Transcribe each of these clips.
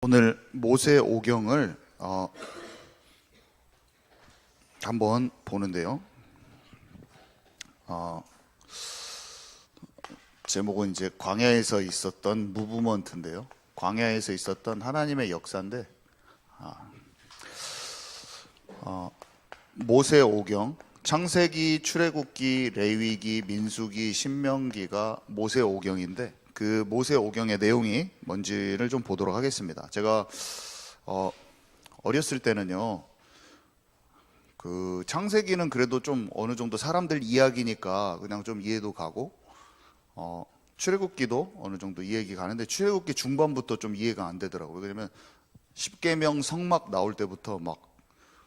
오늘 모세 오경을 한번 보는데요. 제목은 이제 광야에서 있었던 무브먼트인데요. 광야에서 있었던 하나님의 역사인데, 모세 오경, 창세기, 출애굽기, 레위기, 민수기, 신명기가 모세 오경인데, 그 모세 오경의 내용이 뭔지를 좀 보도록 하겠습니다. 제가 어렸을 때는요, 그 창세기는 그래도 좀 어느 정도 사람들 이야기니까 그냥 좀 이해도 가고, 출애굽기도 어느 정도 이해가 가는데 출애굽기 중반부터 좀 이해가 안 되더라고요. 왜냐면 십계명 성막 나올 때부터 막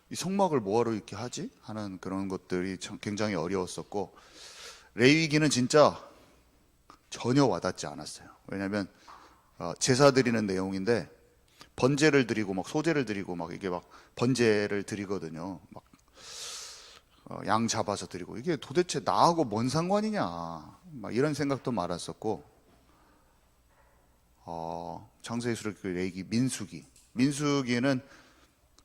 이 성막을 뭐하러 이렇게 하지? 하는 그런 것들이 굉장히 어려웠었고, 레위기는 진짜 전혀 와닿지 않았어요. 왜냐하면 제사 드리는 내용인데 번제를 드리고 막 소제를 드리고 막 이게 막 번제를 드리거든요. 막 양 잡아서 드리고 이게 도대체 나하고 뭔 상관이냐 막 이런 생각도 많았었고, 창세기, 출애굽기, 레위기, 민수기는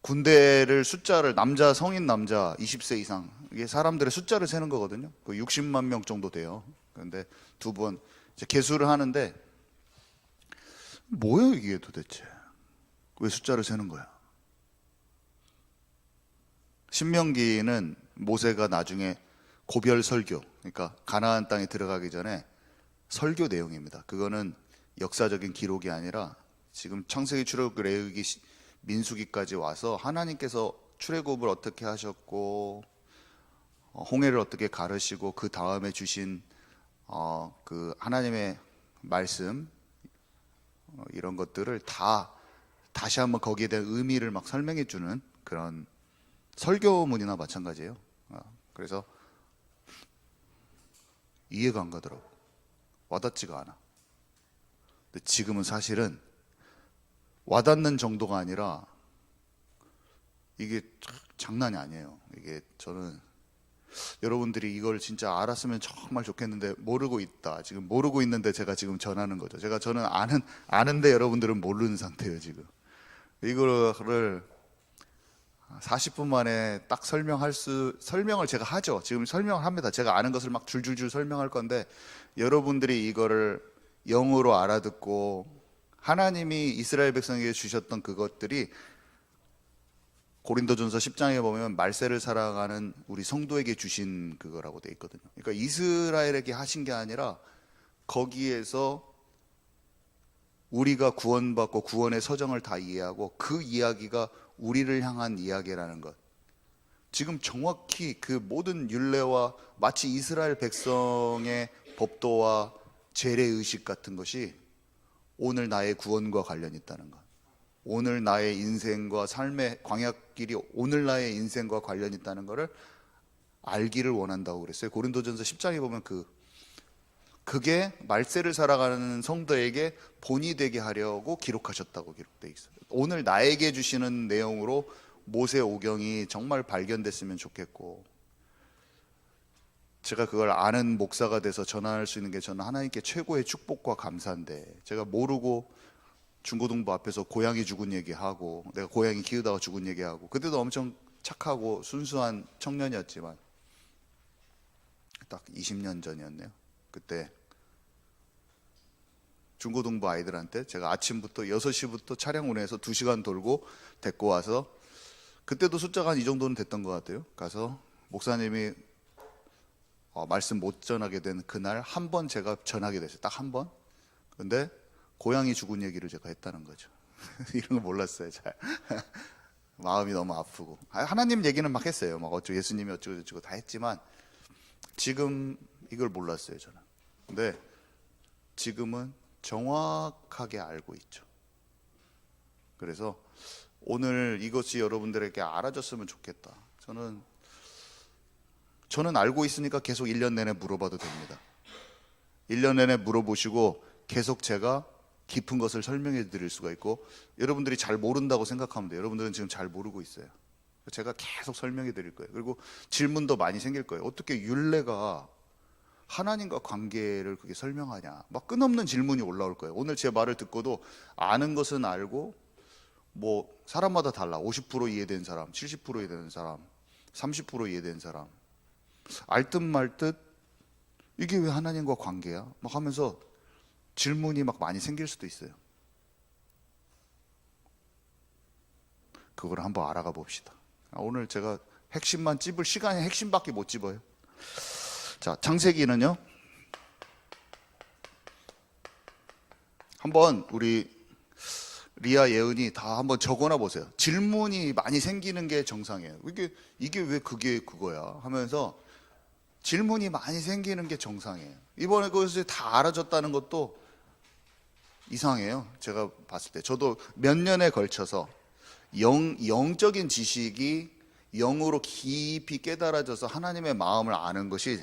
군대를 숫자를 남자 성인 남자 20세 이상 이게 사람들의 숫자를 세는 거거든요. 그 60만 명 정도 돼요. 그런데 두 번 이제 계수를 하는데 뭐예요 이게 도대체? 왜 숫자를 세는 거야? 신명기는 모세가 나중에 고별 설교, 그러니까 가나안 땅에 들어가기 전에 설교 내용입니다. 그거는 역사적인 기록이 아니라 지금 창세기, 출애굽기, 레위기, 민수기까지 와서 하나님께서 출애굽을 어떻게 하셨고 홍해를 어떻게 가르시고 그 다음에 주신 그 하나님의 말씀 이런 것들을 다 다시 한번 거기에 대한 의미를 막 설명해 주는 그런 설교문이나 마찬가지예요. 그래서 이해가 안 가더라고. 와닿지가 않아. 근데 지금은 사실은 와닿는 정도가 아니라 이게 장난이 아니에요. 이게 저는 여러분들이 이걸 진짜 알았으면 정말 좋겠는데 모르고 있다. 지금 모르고 있는데 제가 지금 전하는 거죠. 저는 아는데 여러분들은 모르는 상태예요, 지금. 이거를 40분 만에 딱 설명을 제가 하죠. 지금 설명을 합니다. 제가 아는 것을 막 줄줄줄 설명할 건데 여러분들이 이거를 영어로 알아듣고 하나님이 이스라엘 백성에게 주셨던 그것들이 고린도전서 10장에 보면 말세를 살아가는 우리 성도에게 주신 그거라고 돼 있거든요. 그러니까 이스라엘에게 하신 게 아니라 거기에서 우리가 구원받고 구원의 서정을 다 이해하고 그 이야기가 우리를 향한 이야기라는 것. 지금 정확히 그 모든 율례와 마치 이스라엘 백성의 법도와 제례의식 같은 것이 오늘 나의 구원과 관련이 있다는 것. 오늘 나의 인생과 삶의 광야길이 오늘 나의 인생과 관련이 있다는 것을 알기를 원한다고 그랬어요. 고린도전서 10장에 보면 그게 말세를 살아가는 성도에게 본이 되게 하려고 기록하셨다고 기록되어 있어요. 오늘 나에게 주시는 내용으로 모세 오경이 정말 발견됐으면 좋겠고, 제가 그걸 아는 목사가 돼서 전할 수 있는 게 저는 하나님께 최고의 축복과 감사인데, 제가 모르고 중고등부 앞에서 고양이 죽은 얘기하고 내가 고양이 키우다가 죽은 얘기하고, 그때도 엄청 착하고 순수한 청년이었지만 딱 20년 전이었네요. 그때 중고등부 아이들한테 제가 아침부터 6시부터 차량 운행해서 2시간 돌고 데리고 와서, 그때도 숫자가 한 이 정도는 됐던 것 같아요. 가서 목사님이 말씀 못 전하게 된 그날 한 번 제가 전하게 됐어요. 딱 한 번. 근데 고양이 죽은 얘기를 제가 했다는 거죠. 이런 거 몰랐어요, 잘. 마음이 너무 아프고. 하나님 얘기는 막 했어요. 막 예수님이 어쩌고 저쩌고 다 했지만 지금 이걸 몰랐어요, 저는. 근데 지금은 정확하게 알고 있죠. 그래서 오늘 이것이 여러분들에게 알아졌으면 좋겠다. 저는 알고 있으니까 계속 1년 내내 물어봐도 됩니다. 1년 내내 물어보시고 계속 제가 깊은 것을 설명해 드릴 수가 있고, 여러분들이 잘 모른다고 생각하면 돼요. 여러분들은 지금 잘 모르고 있어요. 제가 계속 설명해 드릴 거예요. 그리고 질문도 많이 생길 거예요. 어떻게 율례가 하나님과 관계를 그게 설명하냐, 막 끝없는 질문이 올라올 거예요. 오늘 제 말을 듣고도 아는 것은 알고 뭐 사람마다 달라. 50% 이해되는 사람, 70% 이해되는 사람, 30% 이해되는 사람. 알듯 말듯 이게 왜 하나님과 관계야? 막 하면서 질문이 막 많이 생길 수도 있어요. 그걸 한번 알아가 봅시다. 오늘 제가 핵심만 찝을 시간이 핵심밖에 못 찝어요. 자, 창세기는요. 한번 우리 리아 예은이 다 한번 적어놔 보세요. 질문이 많이 생기는 게 정상이에요. 이게 왜 그게 그거야 하면서 질문이 많이 생기는 게 정상이에요. 이번에 그것을 다 알아줬다는 것도 이상해요. 제가 봤을 때 저도 몇 년에 걸쳐서 영적인 지식이 영으로 깊이 깨달아져서 하나님의 마음을 아는 것이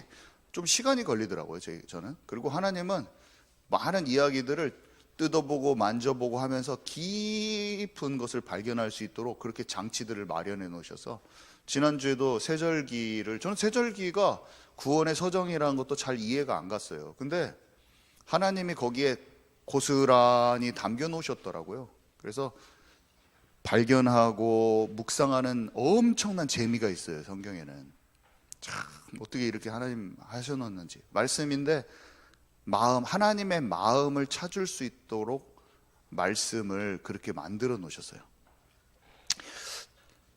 좀 시간이 걸리더라고요. 저는. 그리고 하나님은 많은 이야기들을 뜯어보고 만져보고 하면서 깊은 것을 발견할 수 있도록 그렇게 장치들을 마련해 놓으셔서, 지난주에도 저는 세절기가 구원의 서정이라는 것도 잘 이해가 안 갔어요. 근데 하나님이 거기에 고스란히 담겨 놓으셨더라고요. 그래서 발견하고 묵상하는 엄청난 재미가 있어요. 성경에는 참 어떻게 이렇게 하나님 하셔놓는지. 말씀인데 하나님의 마음을 찾을 수 있도록 말씀을 그렇게 만들어 놓으셨어요.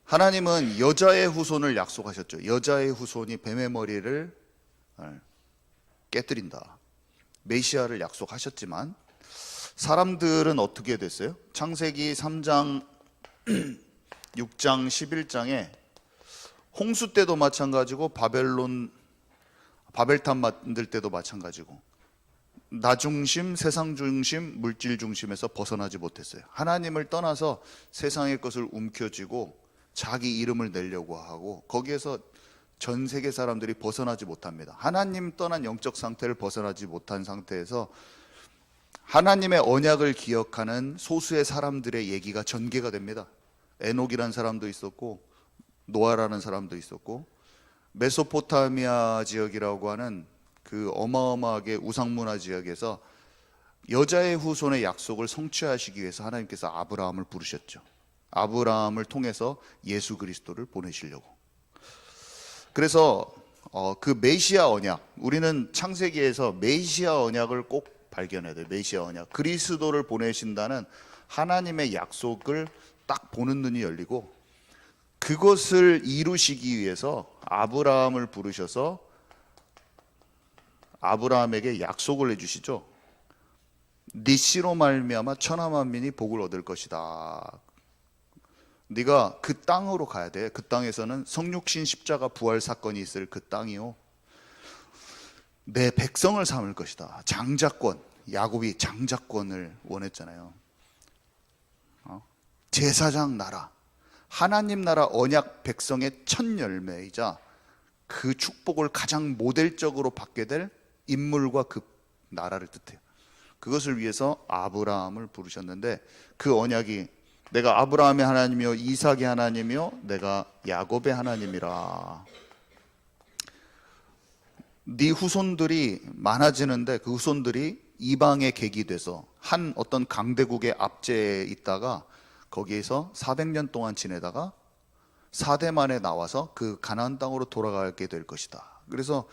하나님은 여자의 후손을 약속하셨죠. 여자의 후손이 뱀의 머리를 깨뜨린다. 메시아를 약속하셨지만 사람들은 어떻게 됐어요? 창세기 3장 6장 11장에 홍수 때도 마찬가지고 바벨탑 만들 때도 마찬가지고 나 중심, 세상 중심, 물질 중심에서 벗어나지 못했어요. 하나님을 떠나서 세상의 것을 움켜쥐고 자기 이름을 내려고 하고 거기에서 전 세계 사람들이 벗어나지 못합니다. 하나님 떠난 영적 상태를 벗어나지 못한 상태에서 하나님의 언약을 기억하는 소수의 사람들의 얘기가 전개가 됩니다. 에녹이라는 사람도 있었고 노아라는 사람도 있었고 메소포타미아 지역이라고 하는 그 어마어마하게 우상문화 지역에서 여자의 후손의 약속을 성취하시기 위해서 하나님께서 아브라함을 부르셨죠. 아브라함을 통해서 예수 그리스도를 보내시려고. 그래서 그 메시아 언약, 우리는 창세기에서 메시아 언약을 꼭 발견해야 돼요. 메시아 언약, 그리스도를 보내신다는 하나님의 약속을 딱 보는 눈이 열리고, 그것을 이루시기 위해서 아브라함을 부르셔서 아브라함에게 약속을 해주시죠. 네 씨로 말미암아 천하 만민이 복을 얻을 것이다. 네가 그 땅으로 가야 돼. 그 땅에서는 성육신 십자가 부활 사건이 있을 그 땅이요, 내 백성을 삼을 것이다. 장자권, 야곱이 장자권을 원했잖아요. 제사장 나라, 하나님 나라 언약 백성의 첫 열매이자 그 축복을 가장 모델적으로 받게 될 인물과 그 나라를 뜻해요. 그것을 위해서 아브라함을 부르셨는데, 그 언약이 내가 아브라함의 하나님이요 이삭의 하나님이요 내가 야곱의 하나님이라. 네 후손들이 많아지는데 그 후손들이 이방의 객이 돼서 한 어떤 강대국의 압제에 있다가 거기에서 400년 동안 지내다가 4대 만에 나와서 그 가나안 땅으로 돌아가게 될 것이다. 그래서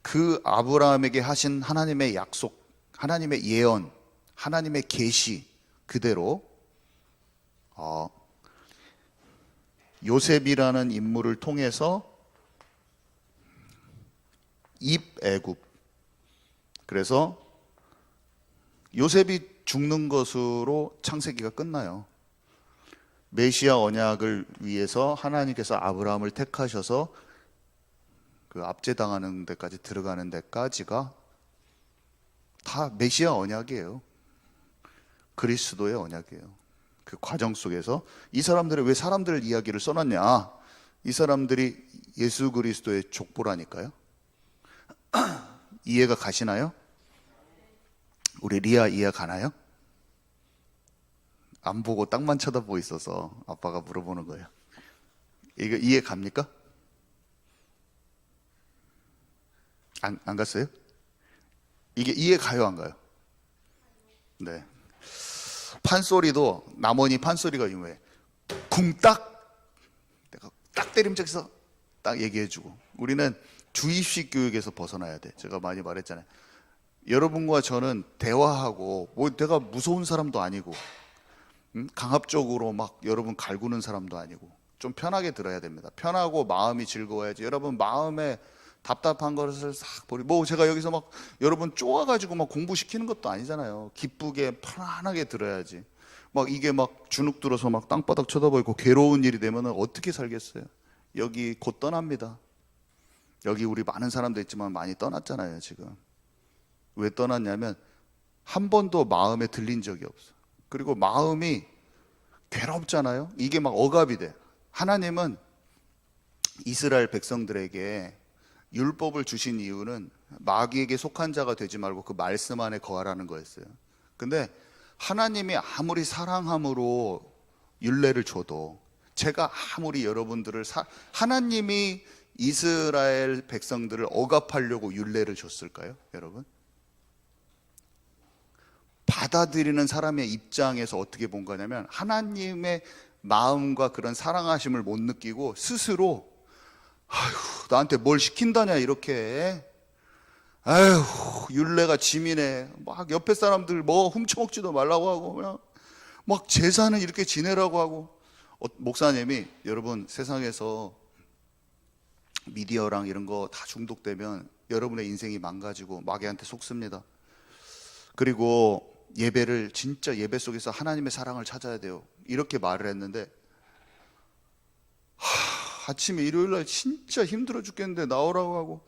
그 아브라함에게 하신 하나님의 약속, 하나님의 예언, 하나님의 계시 그대로 요셉이라는 인물을 통해서 입애굽, 그래서 요셉이 죽는 것으로 창세기가 끝나요. 메시아 언약을 위해서 하나님께서 아브라함을 택하셔서 그 압제당하는 데까지 들어가는 데까지가 다 메시아 언약이에요. 그리스도의 언약이에요. 그 과정 속에서 이 사람들이 왜 사람들 이야기를 써놨냐? 이 사람들이 예수 그리스도의 족보라니까요. 이해가 가시나요? 우리 리아 이해 가나요? 안 보고 땅만 쳐다보고 있어서 아빠가 물어보는 거예요. 이거 이해 갑니까? 안 갔어요? 이게 이해 가요, 안 가요? 네. 판소리도 남원이 판소리가 유명해. 쿵딱, 내가 딱 때림짝에서 딱 얘기해주고. 우리는 주입식 교육에서 벗어나야 돼. 제가 많이 말했잖아요. 여러분과 저는 대화하고, 뭐 내가 무서운 사람도 아니고, 강압적으로 막 여러분 갈구는 사람도 아니고, 좀 편하게 들어야 됩니다. 편하고 마음이 즐거워야지. 여러분 마음에 답답한 것을 싹 버리고, 뭐 제가 여기서 막 여러분 쪼아가지고 막 공부시키는 것도 아니잖아요. 기쁘게 편안하게 들어야지. 막 이게 막 주눅 들어서 막 땅바닥 쳐다보고 괴로운 일이 되면 어떻게 살겠어요? 여기 곧 떠납니다. 여기 우리 많은 사람도 있지만 많이 떠났잖아요, 지금. 왜 떠났냐면 한 번도 마음에 들린 적이 없어. 그리고 마음이 괴롭잖아요. 이게 막 억압이 돼. 하나님은 이스라엘 백성들에게 율법을 주신 이유는 마귀에게 속한 자가 되지 말고 그 말씀 안에 거하라는 거였어요. 근데 하나님이 아무리 사랑함으로 율례를 줘도, 제가 아무리 여러분들을 하나님이 이스라엘 백성들을 억압하려고 율례를 줬을까요, 여러분? 받아들이는 사람의 입장에서 어떻게 본 거냐면, 하나님의 마음과 그런 사랑하심을 못 느끼고 스스로 아휴, 나한테 뭘 시킨다냐 이렇게, 아휴, 율례가 짐이네, 막 옆에 사람들 뭐 훔쳐먹지도 말라고 하고, 그냥 막 제사는 이렇게 지내라고 하고. 목사님이, 여러분 세상에서 미디어랑 이런 거 다 중독되면 여러분의 인생이 망가지고 마귀한테 속습니다. 그리고 예배를, 진짜 예배 속에서 하나님의 사랑을 찾아야 돼요, 이렇게 말을 했는데, 아침에 일요일날 진짜 힘들어 죽겠는데 나오라고 하고,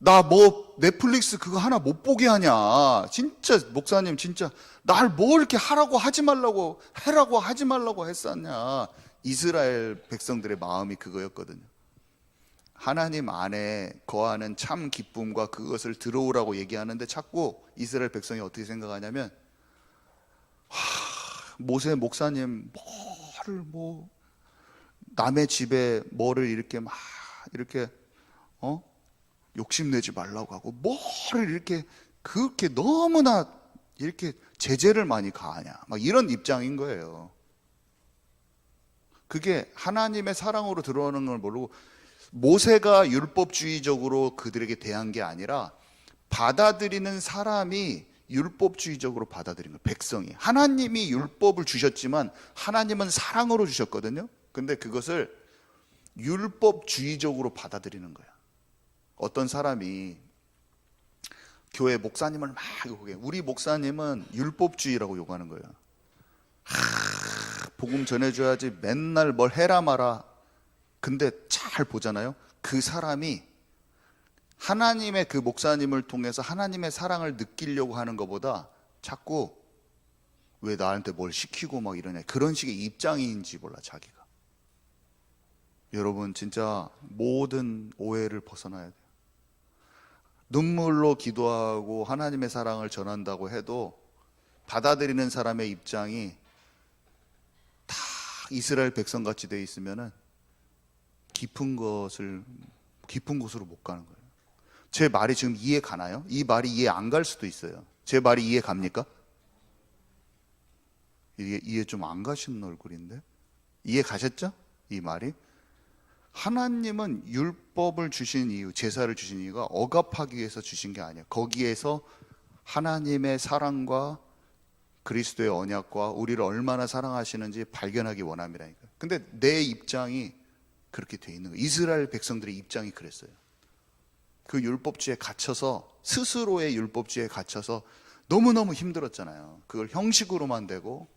나 뭐 넷플릭스 그거 하나 못 보게 하냐, 진짜 목사님 진짜 날 뭐 이렇게 하라고 하지 말라고, 해라고 하지 말라고 했었냐. 이스라엘 백성들의 마음이 그거였거든요. 하나님 안에 거하는 참 기쁨과 그것을 들어오라고 얘기하는데 자꾸 이스라엘 백성이 어떻게 생각하냐면, 모세 목사님 뭐를 뭐 남의 집에 뭐를 이렇게 막 이렇게 욕심내지 말라고 하고, 뭐를 이렇게 그렇게 너무나 이렇게 제재를 많이 가하냐, 막 이런 입장인 거예요. 그게 하나님의 사랑으로 들어오는 걸 모르고, 모세가 율법주의적으로 그들에게 대한 게 아니라 받아들이는 사람이 율법주의적으로 받아들인 거예요. 백성이. 하나님이 율법을 주셨지만 하나님은 사랑으로 주셨거든요. 근데 그것을 율법주의적으로 받아들이는 거야. 어떤 사람이 교회 목사님을 막 욕해. 우리 목사님은 율법주의라고 욕하는 거예요. 복음 전해줘야지 맨날 뭘 해라 마라. 근데 잘 보잖아요. 그 사람이 하나님의 그 목사님을 통해서 하나님의 사랑을 느끼려고 하는 것보다 자꾸 왜 나한테 뭘 시키고 막 이러냐, 그런 식의 입장인지 몰라, 자기가. 여러분 진짜 모든 오해를 벗어나야 돼요. 눈물로 기도하고 하나님의 사랑을 전한다고 해도 받아들이는 사람의 입장이 다 이스라엘 백성같이 되어 있으면은 깊은 곳으로 못 가는 거예요. 제 말이 지금 이해 가나요? 이 말이 이해 안 갈 수도 있어요. 제 말이 이해 갑니까? 이해 좀 안 가시는 얼굴인데? 이해 가셨죠? 이 말이? 하나님은 율법을 주신 이유, 제사를 주신 이유가 억압하기 위해서 주신 게 아니에요. 거기에서 하나님의 사랑과 그리스도의 언약과 우리를 얼마나 사랑하시는지 발견하기 원함이라니까요. 근데 내 입장이 그렇게 돼 있는 거예요. 이스라엘 백성들의 입장이 그랬어요. 그 율법주의에 갇혀서, 스스로의 율법주의에 갇혀서 너무너무 힘들었잖아요. 그걸 형식으로만 되고,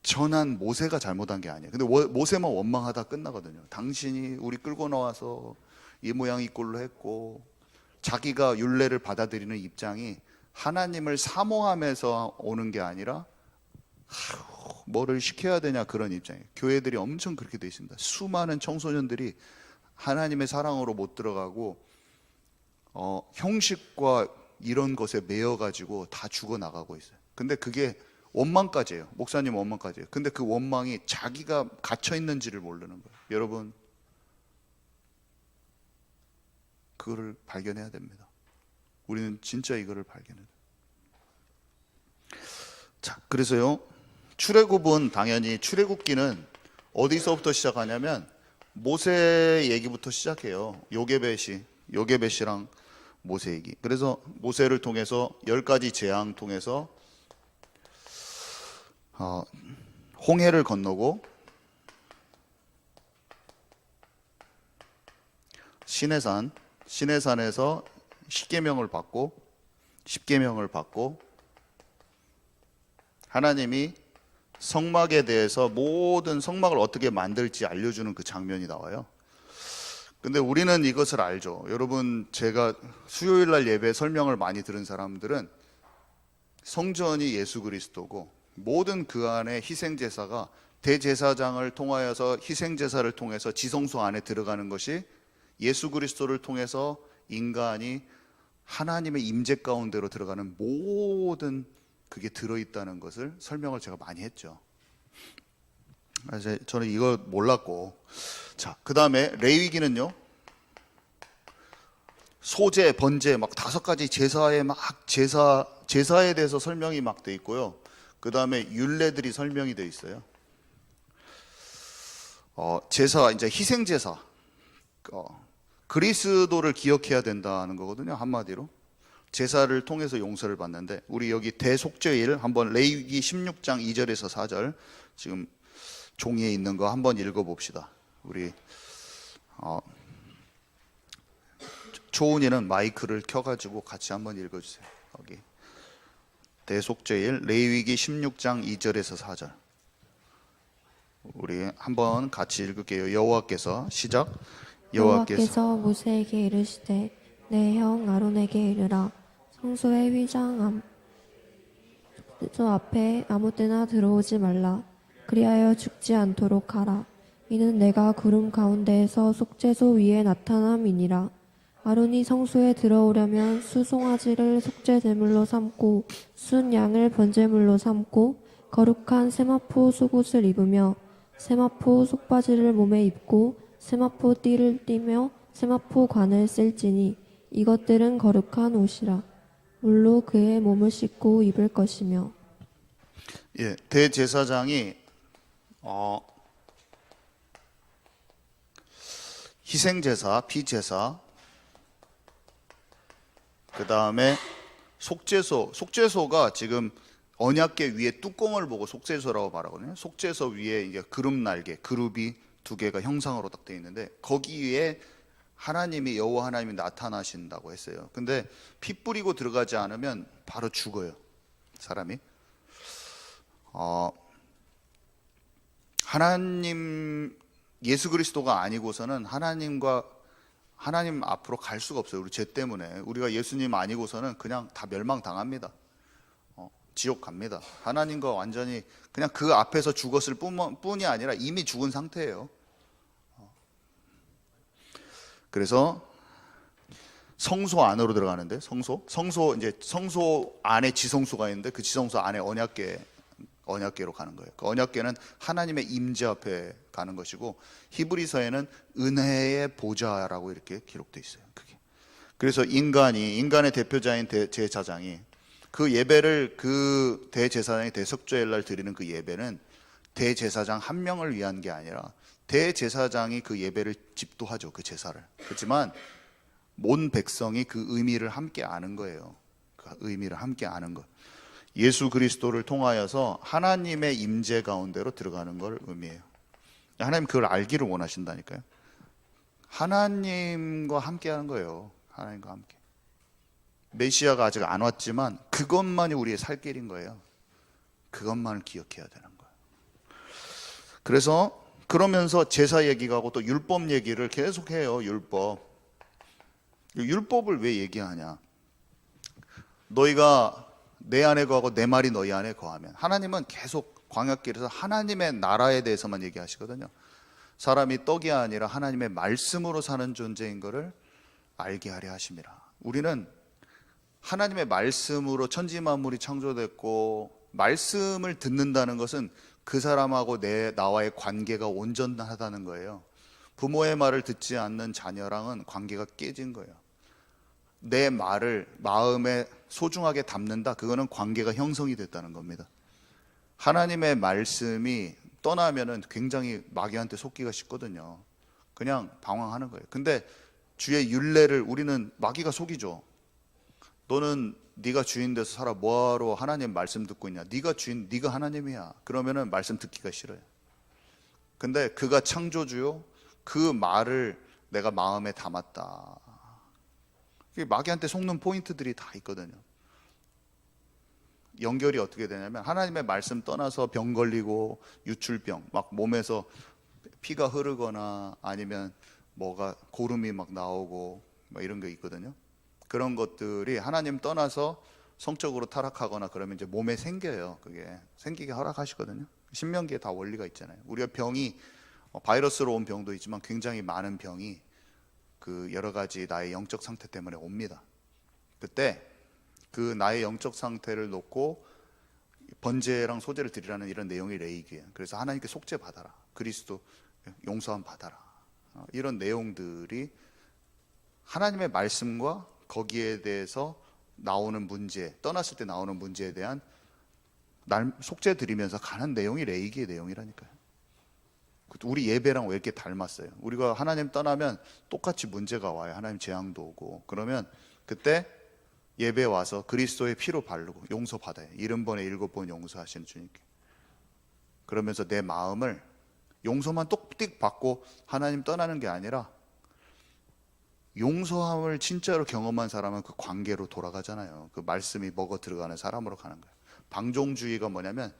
전한 모세가 잘못한 게 아니에요. 근데 모세만 원망하다 끝나거든요. 당신이 우리 끌고 나와서 이 모양 이 꼴로 했고, 자기가 율례를 받아들이는 입장이 하나님을 사모하면서 오는 게 아니라 뭐를 시켜야 되냐, 그런 입장이에요. 교회들이 엄청 그렇게 돼 있습니다. 수많은 청소년들이 하나님의 사랑으로 못 들어가고 형식과 이런 것에 매여가지고 다 죽어나가고 있어요. 근데 그게 원망까지예요. 목사님 원망까지예요. 근데 그 원망이 자기가 갇혀있는지를 모르는 거예요. 여러분, 그거를 발견해야 됩니다. 우리는 진짜 이거를 발견해야 돼요. 자, 그래서요. 출애굽은 당연히 출애굽기는 어디서부터 시작하냐면 모세 얘기부터 시작해요. 요게벳이랑 모세 얘기. 그래서 모세를 통해서 10가지 재앙 통해서 홍해를 건너고 시내산에서 십계명을 받고 하나님이 성막에 대해서 모든 성막을 어떻게 만들지 알려주는 그 장면이 나와요. 근데 우리는 이것을 알죠. 여러분, 제가 수요일 날 예배 설명을 많이 들은 사람들은 성전이 예수 그리스도고 모든 그 안에 희생제사가 대제사장을 통하여서 희생제사를 통해서 지성소 안에 들어가는 것이 예수 그리스도를 통해서 인간이 하나님의 임재 가운데로 들어가는 모든 그게 들어있다는 것을 설명을 제가 많이 했죠. 그래서 저는 이거 몰랐고, 자, 그 다음에 레위기는요, 소제, 번제 막 5가지 제사에 대해서 설명이 막 돼 있고요. 그 다음에 율례들이 설명이 돼 있어요. 제사, 이제 희생제사, 그리스도를 기억해야 된다는 거거든요. 한마디로 제사를 통해서 용서를 받는데, 우리 여기 대속죄일 한번 레위기 16장 2절에서 4절 지금 종이에 있는 거 한번 읽어봅시다. 우리 초은이는 마이크를 켜가지고 같이 한번 읽어주세요. 여기 대속죄일 레위기 16장 2절에서 4절 우리 한번 같이 읽을게요. 여호와께서 시작. 여호와께서 모세에게 이르시되 내 형 아론에게 이르라. 성소의 휘장 저 앞에 아무 때나 들어오지 말라. 그리하여 죽지 않도록 하라. 이는 내가 구름 가운데에서 속죄소 위에 나타남이니라. 아론이 성소에 들어오려면 수송아지를 속죄제물로 삼고 순 양을 번제물로 삼고 거룩한 세마포 속옷을 입으며 세마포 속바지를 몸에 입고 세마포 띠를 띠며 세마포 관을 쓸지니 이것들은 거룩한 옷이라. 물로 그의 몸을 씻고 입을 것이며. 예, 대제사장이 희생제사, 피제사, 그 다음에 속죄소가 지금 언약궤 위에 뚜껑을 보고 속죄소라고 말하거든요. 속죄소 위에 이게 그룹 날개, 그룹이 2개가 형상으로 딱 되어 있는데 거기에 하나님이 여호와 하나님이 나타나신다고 했어요. 근데 피 뿌리고 들어가지 않으면 바로 죽어요, 사람이. 하나님 예수 그리스도가 아니고서는 하나님 앞으로 갈 수가 없어요. 우리 죄 때문에. 우리가 예수님 아니고서는 그냥 다 멸망당합니다. 지옥 갑니다. 하나님과 완전히 그냥 그 앞에서 죽었을 뿐이 아니라 이미 죽은 상태예요. 그래서 성소 안으로 들어가는데, 성소 안에 지성소가 있는데 그 지성소 안에 언약궤로 가는 거예요. 그 언약궤는 하나님의 임재 앞에 가는 것이고, 히브리서에는 은혜의 보좌라고 이렇게 기록되어 있어요. 그게. 그래서 인간의 대표자인 대제사장이 그 예배를, 그 대제사장이 대속죄일 날 드리는 그 예배는 대제사장 한 명을 위한 게 아니라 대제사장이 그 예배를 집도하죠, 그 제사를. 그렇지만 온 백성이 그 의미를 함께 아는 거예요. 그 의미를 함께 아는 것. 예수 그리스도를 통하여서 하나님의 임재 가운데로 들어가는 걸 의미해요. 하나님 그걸 알기를 원하신다니까요. 하나님과 함께 하는 거예요. 하나님과 함께. 메시아가 아직 안 왔지만 그것만이 우리의 살 길인 거예요. 그것만을 기억해야 되는 거예요. 그래서 그러면서 제사 얘기하고 또 율법 얘기를 계속해요. 율법을 왜 얘기하냐? 너희가 내 안에 거하고 내 말이 너희 안에 거하면. 하나님은 계속 광야길에서 하나님의 나라에 대해서만 얘기하시거든요. 사람이 떡이 아니라 하나님의 말씀으로 사는 존재인 것을 알게 하려 하심이라. 우리는 하나님의 말씀으로 천지 만물이 창조됐고, 말씀을 듣는다는 것은 그 사람하고 나와의 관계가 온전하다는 거예요. 부모의 말을 듣지 않는 자녀랑은 관계가 깨진 거예요. 내 말을 마음에 소중하게 담는다, 그거는 관계가 형성이 됐다는 겁니다. 하나님의 말씀이 떠나면은 굉장히 마귀한테 속기가 쉽거든요. 그냥 방황하는 거예요. 근데 주의 율례를 우리는 마귀가 속이죠. 너는 네가 주인 돼서 살아, 뭐하러 하나님 말씀 듣고 있냐? 네가 주인, 네가 하나님이야. 그러면은 말씀 듣기가 싫어요. 근데 그가 창조주요, 그 말을 내가 마음에 담았다. 이게 마귀한테 속는 포인트들이 다 있거든요. 연결이 어떻게 되냐면 하나님의 말씀 떠나서 병 걸리고 유출병, 막 몸에서 피가 흐르거나 아니면 뭐가 고름이 막 나오고 막 이런 게 있거든요. 그런 것들이 하나님 떠나서 성적으로 타락하거나 그러면 이제 몸에 생겨요. 그게 생기게 허락하시거든요. 신명기에 다 원리가 있잖아요. 우리가 병이 바이러스로 온 병도 있지만 굉장히 많은 병이 그 여러 가지 나의 영적 상태 때문에 옵니다. 그때 그 나의 영적 상태를 놓고 번제랑 소제를 드리라는 이런 내용이 레이기예요. 그래서 하나님께 속죄 받아라, 그리스도 용서함 받아라, 이런 내용들이 하나님의 말씀과 거기에 대해서 나오는 문제, 떠났을 때 나오는 문제에 대한 속죄 드리면서 가는 내용이 레이기의 내용이라니까요. 우리 예배랑 왜 이렇게 닮았어요? 우리가 하나님 떠나면 똑같이 문제가 와요. 하나님 재앙도 오고. 그러면 그때 예배 와서 그리스도의 피로 바르고 용서 받아요. 70번에 7번 용서하시는 주님께. 그러면서 내 마음을 용서만 똑띡 받고 하나님 떠나는 게 아니라 용서함을 진짜로 경험한 사람은 그 관계로 돌아가잖아요. 그 말씀이 먹어 들어가는 사람으로 가는 거예요. 방종주의가 뭐냐면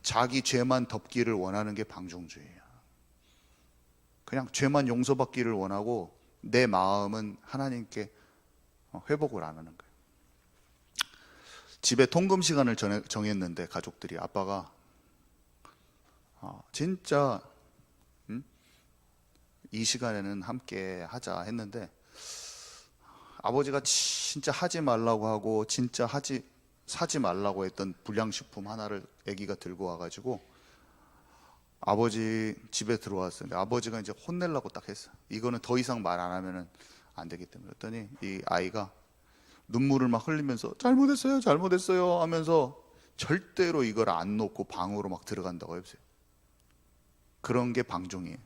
자기 죄만 덮기를 원하는 게 방종주의예요. 그냥 죄만 용서받기를 원하고 내 마음은 하나님께 회복을 안 하는 거예요. 집에 통금 시간을 정했는데 가족들이, 아빠가 진짜 이 시간에는 함께 하자 했는데 아버지가 진짜 하지 말라고 하고 진짜 사지 말라고 했던 불량식품 하나를 아기가 들고 와가지고 아버지 집에 들어왔어요. 근데 아버지가 이제 혼내려고 딱 했어. 이거는 더 이상 말 안 하면은 안 되기 때문에. 그랬더니 이 아이가 눈물을 막 흘리면서 잘못했어요, 잘못했어요 하면서 절대로 이걸 안 놓고 방으로 막 들어간다고 해보세요. 그런 게 방종이에요.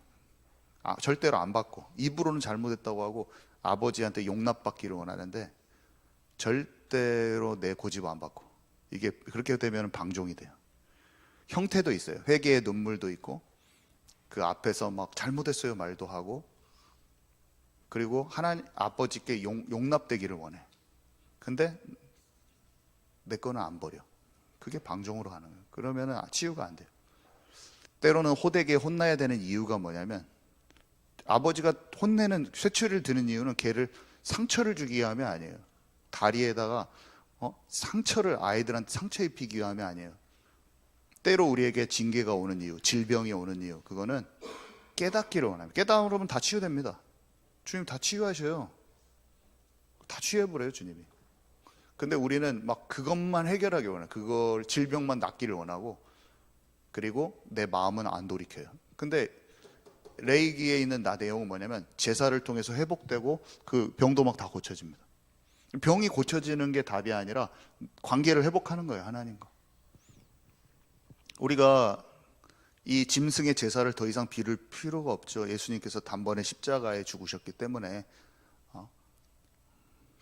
절대로 안 받고 입으로는 잘못했다고 하고 아버지한테 용납받기를 원하는데 절대로 내 고집 안 받고, 이게 그렇게 되면 방종이 돼요. 형태도 있어요. 회개의 눈물도 있고 그 앞에서 막 잘못했어요 말도 하고, 그리고 하나님 아버지께 용납되기를 원해. 근데 내 거는 안 버려. 그게 방종으로 하는 거예요. 그러면 치유가 안 돼요. 때로는 호되게 혼나야 되는 이유가 뭐냐면 아버지가 혼내는 쇠추리를 드는 이유는 걔를 상처를 주기 위함이 아니에요. 다리에다가 상처를 아이들한테 상처 입히기 위함이 아니에요. 때로 우리에게 징계가 오는 이유, 질병이 오는 이유, 그거는 깨닫기를 원합니다. 깨달으면 다 치유됩니다. 주님 다 치유하셔요. 다 치유해버려요 주님이. 근데 우리는 막 그것만 해결하기 원해요. 그걸 질병만 낫기를 원하고, 그리고 내 마음은 안 돌이켜요. 근데 레이기에 있는 내용은 뭐냐면 제사를 통해서 회복되고 그 병도 막 다 고쳐집니다. 병이 고쳐지는 게 답이 아니라 관계를 회복하는 거예요, 하나님과. 우리가 이 짐승의 제사를 더 이상 빌을 필요가 없죠. 예수님께서 단번에 십자가에 죽으셨기 때문에.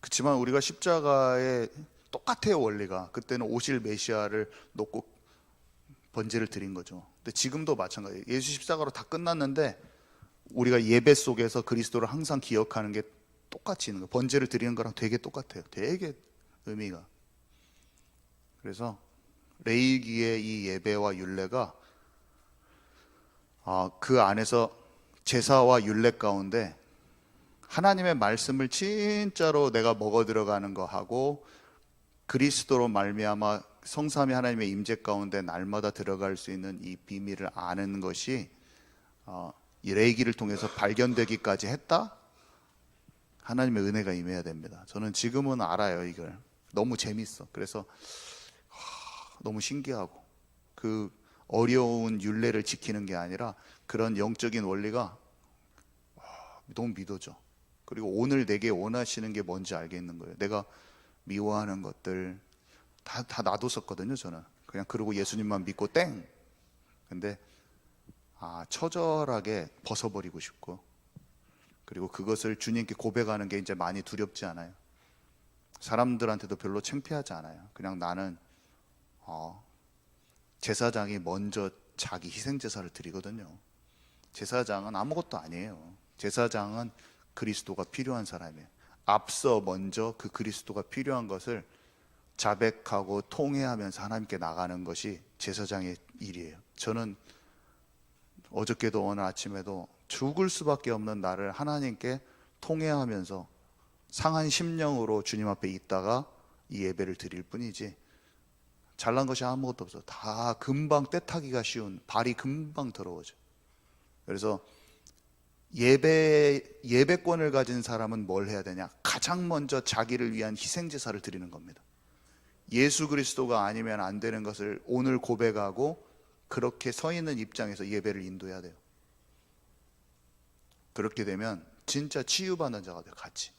그렇지만 우리가 십자가에 똑같아요, 원리가. 그때는 오실 메시아를 놓고 번제를 드린 거죠. 근데 지금도 마찬가지예요. 예수 십자가로 다 끝났는데 우리가 예배 속에서 그리스도를 항상 기억하는 게 똑같이 있는 거예요. 번제를 드리는 거랑 되게 똑같아요. 되게 의미가. 그래서 레위기의 이 예배와 율례가 그 안에서 제사와 율례 가운데 하나님의 말씀을 진짜로 내가 먹어 들어가는 거 하고 그리스도로 말미암아 성삼위 하나님의 임재 가운데 날마다 들어갈 수 있는 이 비밀을 아는 것이 이 레위기를 통해서 발견되기까지 했다? 하나님의 은혜가 임해야 됩니다. 저는 지금은 알아요, 이걸. 너무 재밌어. 그래서 너무 신기하고, 그 어려운 율례를 지키는 게 아니라 그런 영적인 원리가 너무 믿어져. 그리고 오늘 내게 원하시는 게 뭔지 알겠는 거예요. 내가 미워하는 것들 다 놔뒀었거든요, 저는. 그냥 그러고 예수님만 믿고 땡. 근데 처절하게 벗어버리고 싶고, 그리고 그것을 주님께 고백하는 게 이제 많이 두렵지 않아요. 사람들한테도 별로 창피하지 않아요. 그냥 나는 제사장이 먼저 자기 희생제사를 드리거든요. 제사장은 아무것도 아니에요. 제사장은 그리스도가 필요한 사람이에요. 앞서 먼저 그 그리스도가 필요한 것을 자백하고 통회하면서 하나님께 나가는 것이 제사장의 일이에요. 저는 어저께도 오늘 아침에도 죽을 수밖에 없는 나를 하나님께 통회하면서 상한 심령으로 주님 앞에 있다가 이 예배를 드릴 뿐이지, 잘난 것이 아무것도 없어. 다 금방 떼타기가 쉬운, 발이 금방 더러워져. 그래서 예배권을 가진 사람은 뭘 해야 되냐? 가장 먼저 자기를 위한 희생제사를 드리는 겁니다. 예수 그리스도가 아니면 안 되는 것을 오늘 고백하고 그렇게 서 있는 입장에서 예배를 인도해야 돼요. 그렇게 되면 진짜 치유받는 자가 돼요, 같이.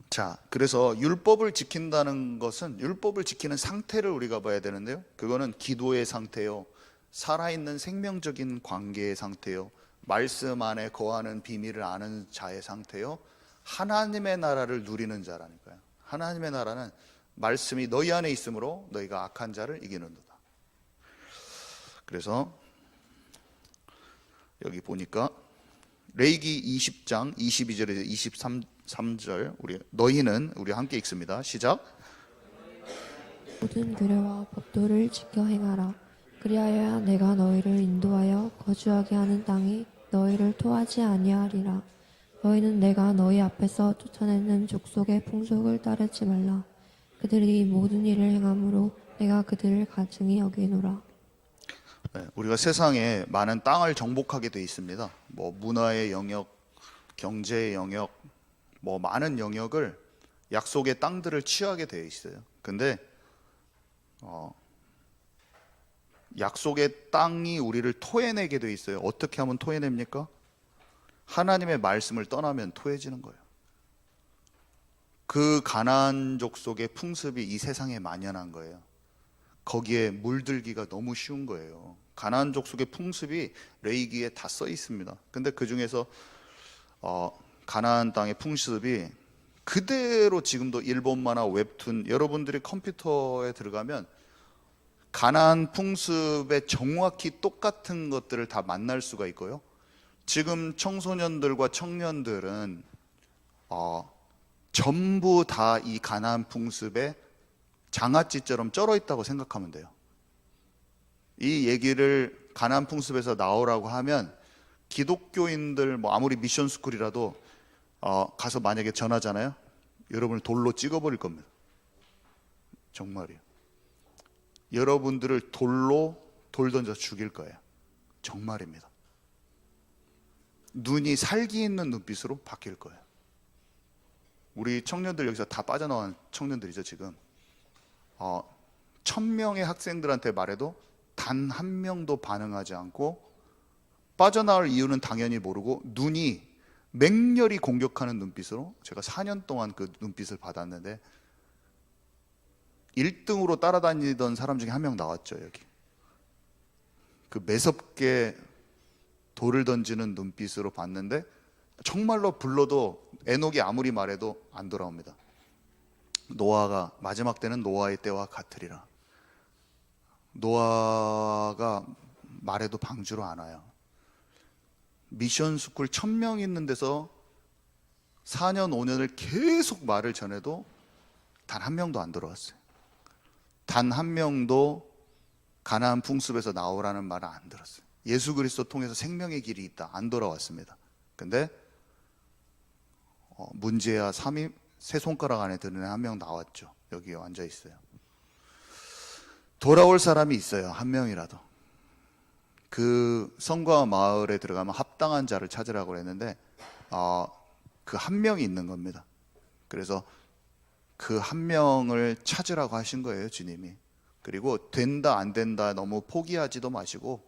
자, 그래서 율법을 지킨다는 것은 율법을 지키는 상태를 우리가 봐야 되는데요, 그거는 기도의 상태요, 살아있는 생명적인 관계의 상태요, 말씀 안에 거하는 비밀을 아는 자의 상태요, 하나님의 나라를 누리는 자라니까요. 하나님의 나라는 말씀이 너희 안에 있으므로 너희가 악한 자를 이기는도다. 그래서 여기 보니까 레위기 20장 22절에서 23절 너희는 우리 함께 읽습니다. 시작. 모든 규례와 법도를 지켜 행하라. 그리하여야 내가 너희를 인도하여 거주하게 하는 땅이 너희를 토하지 아니하리라. 너희는 내가 너희 앞에서 쫓아내는 족속의 풍속을 따르지 말라. 그들이 모든 일을 행함으로 내가 그들을 가증히 여기노라. 우리가 세상에 많은 땅을 정복하게 돼 있습니다. 뭐 문화의 영역, 경제의 영역, 뭐 많은 영역을, 약속의 땅들을 취하게 되어 있어요. 근데 약속의 땅이 우리를 토해내게 돼 있어요. 어떻게 하면 토해냅니까? 하나님의 말씀을 떠나면 토해지는 거예요. 그 가나안 족속의 풍습이 이 세상에 만연한 거예요. 거기에 물들기가 너무 쉬운 거예요. 가나안 족속의 풍습이 레위기에 다 써 있습니다. 근데 그 중에서 가나안 땅의 풍습이 그대로 지금도 일본 만화, 웹툰, 여러분들이 컴퓨터에 들어가면 가나안 풍습에 정확히 똑같은 것들을 다 만날 수가 있고요. 지금 청소년들과 청년들은 전부 다 이 가나안 풍습에 장아찌처럼 쩔어 있다고 생각하면 돼요. 이 얘기를 가나안 풍습에서 나오라고 하면 기독교인들 뭐 아무리 미션 스쿨이라도 가서 만약에 전하잖아요, 여러분을 돌로 찍어버릴 겁니다. 정말이에요. 여러분들을 돌 던져 죽일 거예요. 정말입니다. 눈이 살기 있는 눈빛으로 바뀔 거예요. 우리 청년들 여기서 다 빠져나온 청년들이죠. 지금 1000명의 학생들한테 말해도 단 한 명도 반응하지 않고, 빠져나올 이유는 당연히 모르고 눈이 맹렬히 공격하는 눈빛으로, 제가 4년 동안 그 눈빛을 받았는데 1등으로 따라다니던 사람 중에 한 명 나왔죠. 여기 그 매섭게 돌을 던지는 눈빛으로 봤는데 정말로 불러도 에녹이 아무리 말해도 안 돌아옵니다. 노아가 마지막 때는 노아의 때와 같으리라. 노아가 말해도 방주로 안 와요. 미션 스쿨 1000명 있는 데서 4년 5년을 계속 말을 전해도 단 한 명도 안 들어왔어요. 단 한 명도 가나안 풍습에서 나오라는 말을 안 들었어요. 예수 그리스도 통해서 생명의 길이 있다, 안 돌아왔습니다. 근데 문제야 3임 세 손가락 안에 드는 한 명 나왔죠. 여기 앉아 있어요. 돌아올 사람이 있어요. 한 명이라도. 그 성과 마을에 들어가면 합당한 자를 찾으라고 했는데 그 한 명이 있는 겁니다. 그래서 그 한 명을 찾으라고 하신 거예요, 주님이. 그리고 된다 안 된다 너무 포기하지도 마시고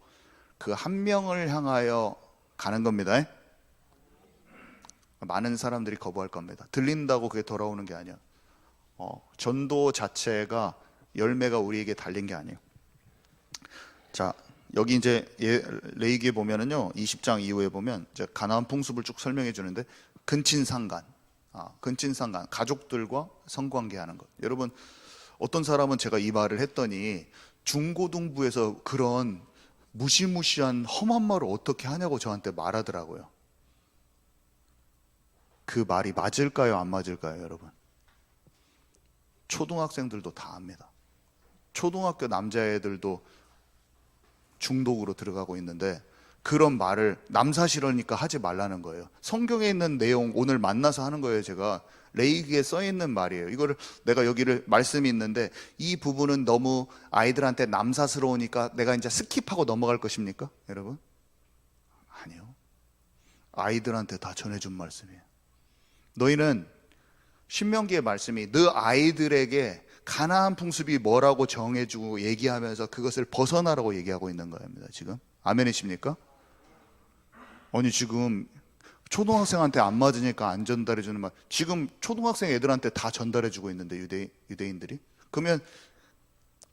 그 한 명을 향하여 가는 겁니다. 많은 사람들이 거부할 겁니다. 들린다고 그게 돌아오는 게 아니야. 전도 자체가 열매가 우리에게 달린 게 아니에요. 자, 여기 이제 레위기에 보면은요, 20장 이후에 보면 이제 가나안 풍습을 쭉 설명해 주는데, 근친상간, 근친상간, 가족들과 성관계하는 것. 여러분, 어떤 사람은 제가 이 말을 했더니 중고등부에서 그런 무시무시한 험한 말을 어떻게 하냐고 저한테 말하더라고요. 그 말이 맞을까요, 안 맞을까요, 여러분? 초등학생들도 다 압니다. 초등학교 남자애들도 중독으로 들어가고 있는데, 그런 말을 남사시러니까 하지 말라는 거예요. 성경에 있는 내용 오늘 만나서 하는 거예요. 제가 레위기에 써 있는 말이에요. 이거를 내가 여기를 말씀이 있는데 이 부분은 너무 아이들한테 남사스러우니까 내가 이제 스킵하고 넘어갈 것입니까, 여러분? 아니요. 아이들한테 다 전해준 말씀이에요. 너희는 신명기의 말씀이 너 아이들에게 가나안 풍습이 뭐라고 정해주고 얘기하면서 그것을 벗어나라고 얘기하고 있는 겁니다. 지금 아멘이십니까? 아니 지금 초등학생한테 안 맞으니까 안 전달해 주는 말, 지금 초등학생 애들한테 다 전달해 주고 있는데 유대인들이. 그러면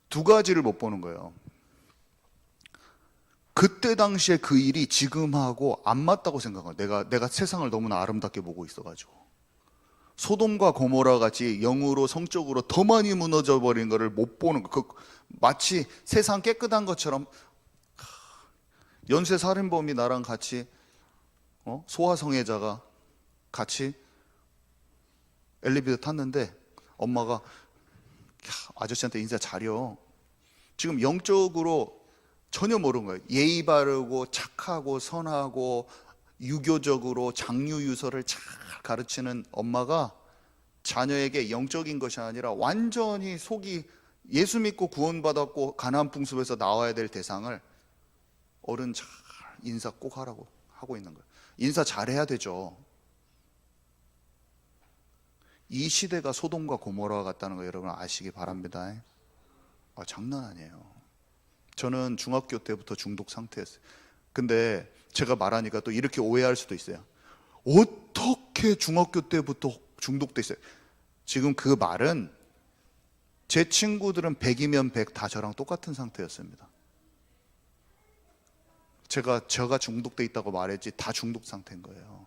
두 가지를 못 보는 거예요. 그때 당시에 그 일이 지금하고 안 맞다고 생각해요. 내가 세상을 너무나 아름답게 보고 있어가지고. 소돔과 고모라 같이 영으로 성적으로 더 많이 무너져 버린 거를 못 보는 거. 마치 세상 깨끗한 것처럼. 연쇄 살인범이 나랑 같이 소아성애자가 같이 엘리베이터 탔는데 엄마가 아저씨한테 인사 잘해요. 지금 영적으로 전혀 모르는 거예요. 예의 바르고 착하고 선하고 유교적으로 장유유서를 잘 가르치는 엄마가 자녀에게 영적인 것이 아니라 완전히 속이 예수 믿고 구원받았고 가나안 풍습에서 나와야 될 대상을 어른 잘 인사 꼭 하라고 하고 있는 거예요. 인사 잘해야 되죠. 이 시대가 소돔과 고모라와 같다는 거 여러분 아시기 바랍니다. 장난 아니에요. 저는 중학교 때부터 중독 상태였어요. 근데 제가 말하니까 또 이렇게 오해할 수도 있어요. 어떻게 중학교 때부터 중독돼 있어요? 지금 그 말은 제 친구들은 100이면 100 다 저랑 똑같은 상태였습니다. 제가 중독돼 있다고 말했지 다 중독 상태인 거예요.